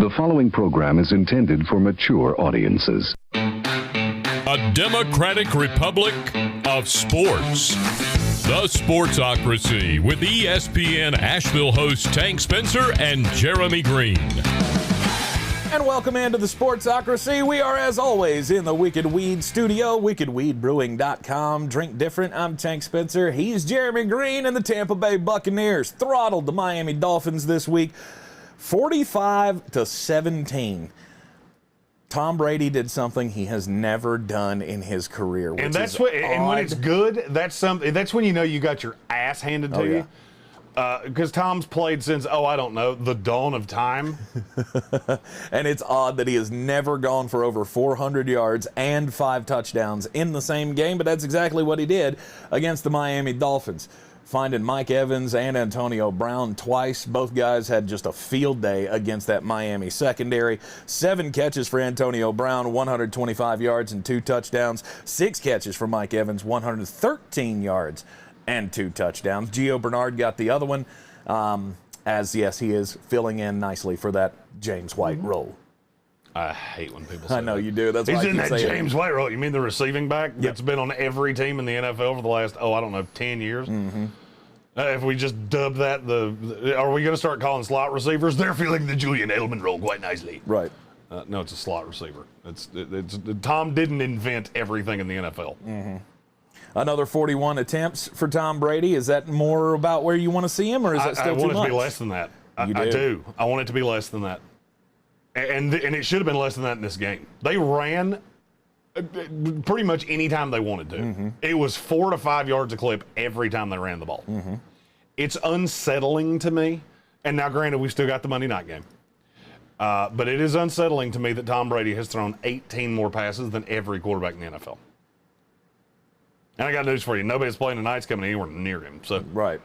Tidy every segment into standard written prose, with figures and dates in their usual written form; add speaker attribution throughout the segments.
Speaker 1: The following program is intended for mature audiences.
Speaker 2: A democratic republic of sports. The Sportsocracy with ESPN Asheville hosts Tank Spencer and Jeremy Greene.
Speaker 3: And welcome into the Sportsocracy. We are, as always, in the Wicked Weed studio, wickedweedbrewing.com. Drink different. I'm Tank Spencer. He's Jeremy Greene, and the Tampa Bay Buccaneers throttled the Miami Dolphins this week, 45-17. Tom Brady did something he has never done in his career, which
Speaker 4: and that's what. And when it's good, that's something. That's when you know you got your ass handed to you. Because Tom's played since, the dawn of time.
Speaker 3: And it's odd that he has never gone for over 400 yards and 5 touchdowns in the same game, but that's exactly what he did against the Miami Dolphins, finding Mike Evans and Antonio Brown twice. Both guys had just a field day against that Miami secondary. 7 catches for Antonio Brown, 125 yards and 2 touchdowns. 6 catches for Mike Evans, 113 yards and 2 touchdowns. Gio Bernard got the other one, he is filling in nicely for that James White role.
Speaker 4: I hate when people say
Speaker 3: I know
Speaker 4: that.
Speaker 3: you do. That's why
Speaker 4: he's
Speaker 3: I
Speaker 4: in
Speaker 3: keep
Speaker 4: that
Speaker 3: saying
Speaker 4: James White role. You mean the receiving back that's been on every team in the NFL for the last 10 years?
Speaker 3: Mm-hmm.
Speaker 4: If we just dub that, are we going to start calling slot receivers? They're filling the Julian Edelman role quite nicely.
Speaker 3: Right.
Speaker 4: No, it's a slot receiver. It's Tom didn't invent everything in the NFL.
Speaker 3: Mm-hmm. Another 41 attempts for Tom Brady. Is that more about where you want to see him, or is that still too much?
Speaker 4: I want it to be less than that. I do. I want it to be less than that. And it should have been less than that in this game. They ran pretty much any time they wanted to. Mm-hmm. It was 4 to 5 yards a clip every time they ran the ball.
Speaker 3: Mm-hmm.
Speaker 4: It's unsettling to me. And now, granted, we've still got the Monday night game. But it is unsettling to me that Tom Brady has thrown 18 more passes than every quarterback in the NFL. And I got news for you. Nobody that's playing tonight's coming anywhere near him. So
Speaker 3: right.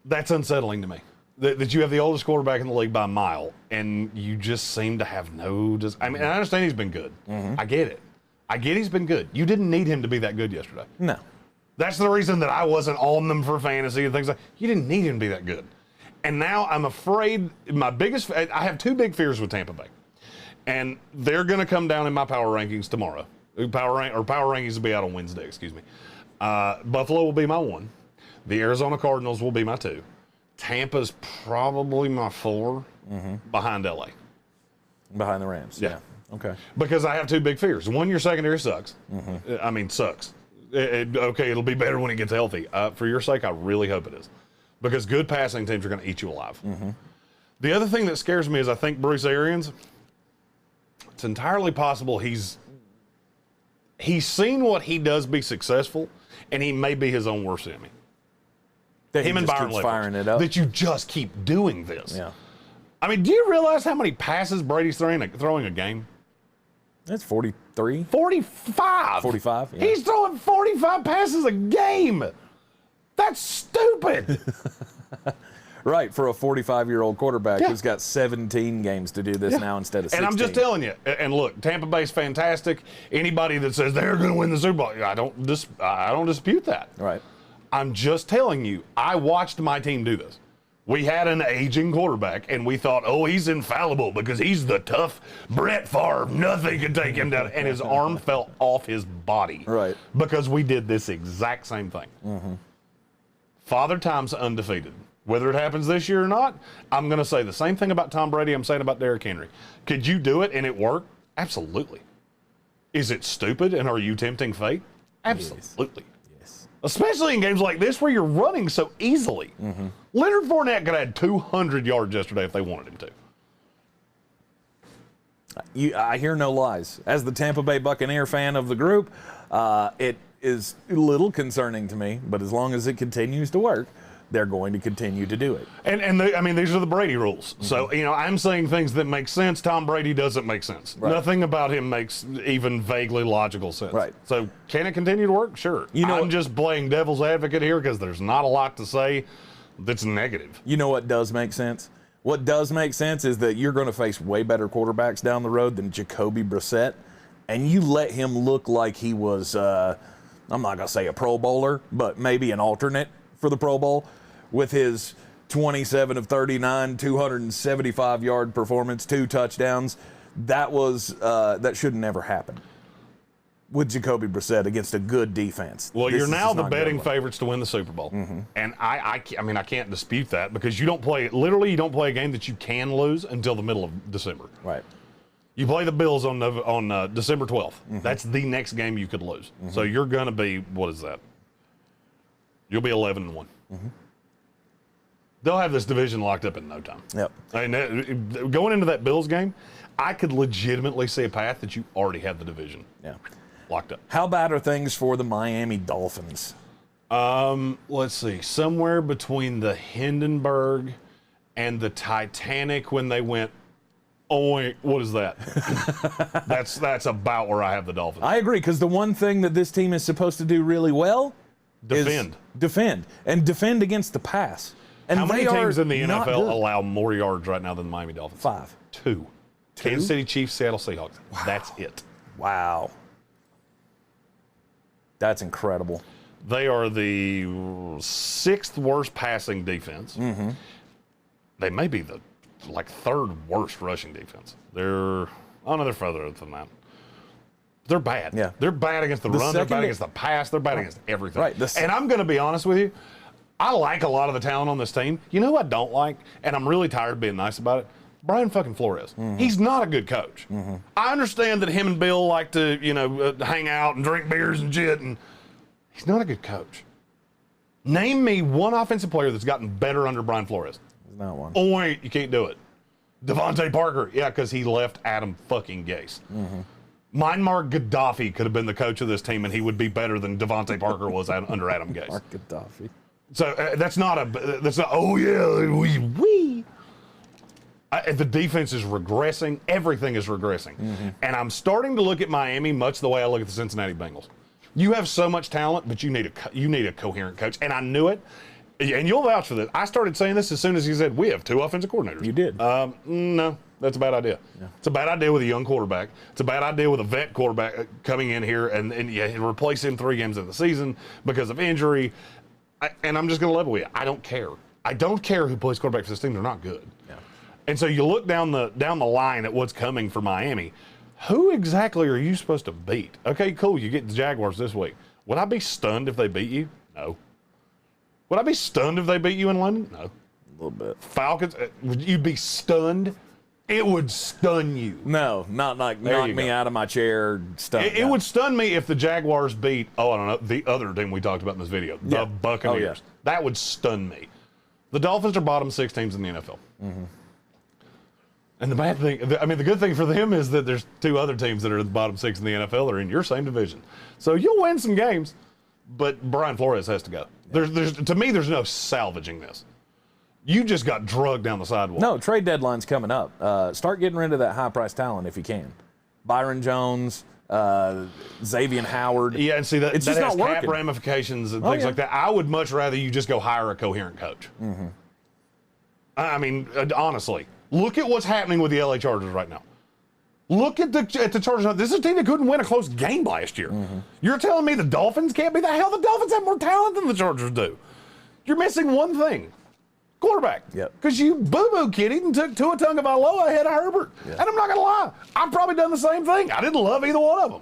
Speaker 4: That's unsettling to me. That you have the oldest quarterback in the league by a mile, and you just seem to have no... I understand he's been good.
Speaker 3: Mm-hmm.
Speaker 4: I get it. I get he's been good. You didn't need him to be that good yesterday.
Speaker 3: No.
Speaker 4: That's the reason that I wasn't on them for fantasy and things like that. You didn't need him to be that good. And now I'm afraid... I have 2 big fears with Tampa Bay. And they're going to come down in my power rankings tomorrow. Power rankings will be out on Wednesday, excuse me. Buffalo will be my 1. The Arizona Cardinals will be my 2. Tampa's probably my 4 behind LA.
Speaker 3: Behind the Rams, yeah. Okay.
Speaker 4: Because I have 2 big fears. 1, your secondary sucks.
Speaker 3: Mm-hmm.
Speaker 4: Sucks. It'll be better when it gets healthy. For your sake, I really hope it is. Because good passing teams are going to eat you alive.
Speaker 3: Mm-hmm.
Speaker 4: The other thing that scares me is I think Bruce Arians, it's entirely possible he's seen what he does be successful, and he may be his own worst enemy. Him and Byron Leftwich, that you just keep doing this.
Speaker 3: Yeah.
Speaker 4: Do you realize how many passes Brady's throwing a game?
Speaker 3: That's 43.
Speaker 4: 45.
Speaker 3: 45, yeah.
Speaker 4: He's throwing 45 passes a game. That's stupid.
Speaker 3: Right, for a 45-year-old quarterback who's got 17 games to do this now instead of 16.
Speaker 4: And I'm just telling you, and look, Tampa Bay's fantastic. Anybody that says they're going to win the Super Bowl, I don't dispute that.
Speaker 3: Right.
Speaker 4: I'm just telling you, I watched my team do this. We had an aging quarterback, and we thought, he's infallible because he's the tough Brett Favre. Nothing can take him down. And his arm fell off his body.
Speaker 3: Right.
Speaker 4: Because we did this exact same thing.
Speaker 3: Mm-hmm.
Speaker 4: Father Time's undefeated. Whether it happens this year or not, I'm going to say the same thing about Tom Brady I'm saying about Derrick Henry. Could you do it and it work? Absolutely. Is it stupid, and are you tempting fate? Absolutely.
Speaker 3: Yes.
Speaker 4: Especially in games like this where you're running so easily.
Speaker 3: Mm-hmm.
Speaker 4: Leonard Fournette could have had 200 yards yesterday if they wanted him to.
Speaker 3: I hear no lies. As the Tampa Bay Buccaneer fan of the group, it is a little concerning to me, but as long as it continues to work, they're going to continue to do it.
Speaker 4: And these are the Brady rules. Mm-hmm. So, I'm saying things that make sense. Tom Brady doesn't make sense. Right. Nothing about him makes even vaguely logical sense.
Speaker 3: Right.
Speaker 4: So, can it continue to work? Sure. I'm just playing devil's advocate here because there's not a lot to say that's negative.
Speaker 3: You know what does make sense? What does make sense is that you're going to face way better quarterbacks down the road than Jacoby Brissett, and you let him look like he was, I'm not going to say a Pro Bowler, but maybe an alternate for the Pro Bowl with his 27 of 39, 275-yard performance, 2 touchdowns. That should never happen with Jacoby Brissett against a good defense.
Speaker 4: Well, you're now the betting favorites to win the Super Bowl. And I mean, I can't dispute that because you don't play a game that you can lose until the middle of December.
Speaker 3: Right.
Speaker 4: You play the Bills on December 12th. That's the next game you could lose. So you're going to be, what is that? You'll be 11-1. They'll have this division locked up in no time.
Speaker 3: Yep.
Speaker 4: I mean, going into that Bills game, I could legitimately see a path that you already have the division locked up.
Speaker 3: How bad are things for the Miami Dolphins?
Speaker 4: Let's see. Somewhere between the Hindenburg and the Titanic when they went, oh, what is that? That's about where I have the Dolphins.
Speaker 3: I agree, because the one thing that this team is supposed to do really well
Speaker 4: Defend.
Speaker 3: is defend against the pass. And
Speaker 4: how many teams in the NFL
Speaker 3: good.
Speaker 4: allow more yards right now than the Miami Dolphins?
Speaker 3: 5.
Speaker 4: 2. Kansas City Chiefs, Seattle Seahawks. Wow. That's it.
Speaker 3: Wow. That's incredible.
Speaker 4: They are the 6th worst passing defense. They may be the 3rd worst rushing defense. They're further than that. They're bad.
Speaker 3: Yeah.
Speaker 4: They're bad against the run. They're bad against the pass. They're bad against everything.
Speaker 3: Right.
Speaker 4: And I'm going to be honest with you. I like a lot of the talent on this team. You know who I don't like? And I'm really tired of being nice about it? Brian fucking Flores. He's not a good coach. I understand that him and Bill like to, hang out and drink beers and shit, and he's not a good coach. Name me one offensive player that's gotten better under Brian Flores.
Speaker 3: There's not one.
Speaker 4: Oh, wait, you can't do it. Devontae Parker. Yeah, because he left Adam fucking Gase. Myanmar Gaddafi could have been the coach of this team, and he would be better than Devontae Parker was under Adam Gase.
Speaker 3: Mark Gaddafi.
Speaker 4: So that's not, oh, yeah, we. The defense is regressing. Everything is regressing. And I'm starting to look at Miami much the way I look at the Cincinnati Bengals. You have so much talent, but you need a coherent coach. And I knew it. And you'll vouch for this. I started saying this as soon as he said, we have 2 offensive coordinators.
Speaker 3: You did.
Speaker 4: No, that's a bad idea. Yeah. It's a bad idea with a young quarterback. It's a bad idea with a vet quarterback coming in here and replace him 3 games of the season because of injury. And I'm just going to level with you. I don't care. I don't care who plays quarterback for this team. They're not good. Yeah. And so you look down the line at what's coming for Miami. Who exactly are you supposed to beat? Okay, cool. You get the Jaguars this week. Would I be stunned if they beat you? No. Would I be stunned if they beat you in London? No.
Speaker 3: A little bit.
Speaker 4: Falcons, would you be stunned? It would stun you.
Speaker 3: No, not like knock me out of my chair.
Speaker 4: It would stun me if the Jaguars beat, I don't know, the other team we talked about in this video, the Buccaneers.
Speaker 3: Oh, yeah.
Speaker 4: That would stun me. The Dolphins are bottom 6 teams in the NFL. And the bad thing, the good thing for them is that there's 2 other teams that are the bottom 6 in the NFL that are in your same division. So you'll win some games, but Brian Flores has to go. To me, there's no salvaging this. You just got drugged down the sidewalk.
Speaker 3: No, trade deadline's coming up. Start getting rid of that high-priced talent if you can. Byron Jones, Xavier Howard.
Speaker 4: Yeah, and see, that
Speaker 3: just
Speaker 4: has
Speaker 3: not
Speaker 4: cap
Speaker 3: working.
Speaker 4: ramifications and things like that. I would much rather you just go hire a coherent coach. I mean, honestly, look at what's happening with the LA Chargers right now. Look at the Chargers. This is a team that couldn't win a close game last year. You're telling me the Dolphins can't be the hell? The Dolphins have more talent than the Chargers do. You're missing one thing. Quarterback.
Speaker 3: Yep.
Speaker 4: Because you boo-boo kidded and took Tua Tagovailoa ahead of Herbert. Yep. And I'm not going to lie, I've probably done the same thing. I didn't love either one of them.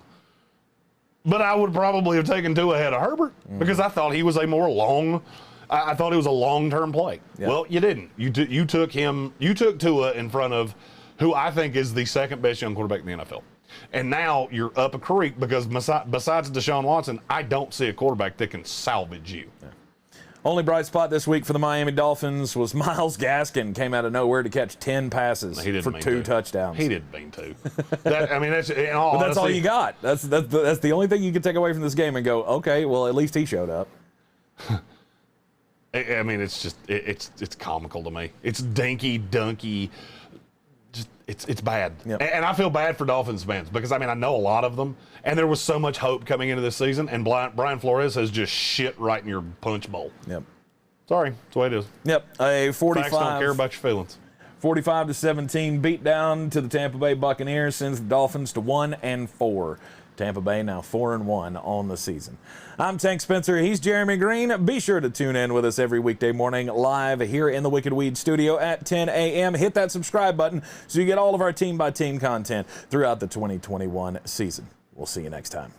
Speaker 4: But I would probably have taken Tua ahead of Herbert because I thought he was I thought it was a long-term play. Yep. Well, you didn't. You took Tua in front of who I think is the second best young quarterback in the NFL. And now you're up a creek because besides Deshaun Watson, I don't see a quarterback that can salvage you.
Speaker 3: Yeah. Only bright spot this week for the Miami Dolphins was Myles Gaskin came out of nowhere to catch 10 passes for 2 touchdowns.
Speaker 4: He didn't mean to. That's in all
Speaker 3: but that's all you got. That's the only thing you can take away from this game and go, okay, well, at least he showed up.
Speaker 4: I mean, it's just it's comical to me. It's dinky dunky. Just it's bad. Yep. And I feel bad for Dolphins fans because I know a lot of them, and there was so much hope coming into this season, and Brian Flores has just shit right in your punch bowl.
Speaker 3: Yep.
Speaker 4: Sorry, that's the way it is.
Speaker 3: Yep. A 45.
Speaker 4: Facts don't care about your feelings.
Speaker 3: 45-17 beatdown to the Tampa Bay Buccaneers sends the Dolphins to 1-4. Tampa Bay now 4-1 on the season. I'm Tank Spencer. He's Jeremy Greene. Be sure to tune in with us every weekday morning live here in the Wicked Weed studio at 10 a.m. Hit that subscribe button so you get all of our team-by-team content throughout the 2021 season. We'll see you next time.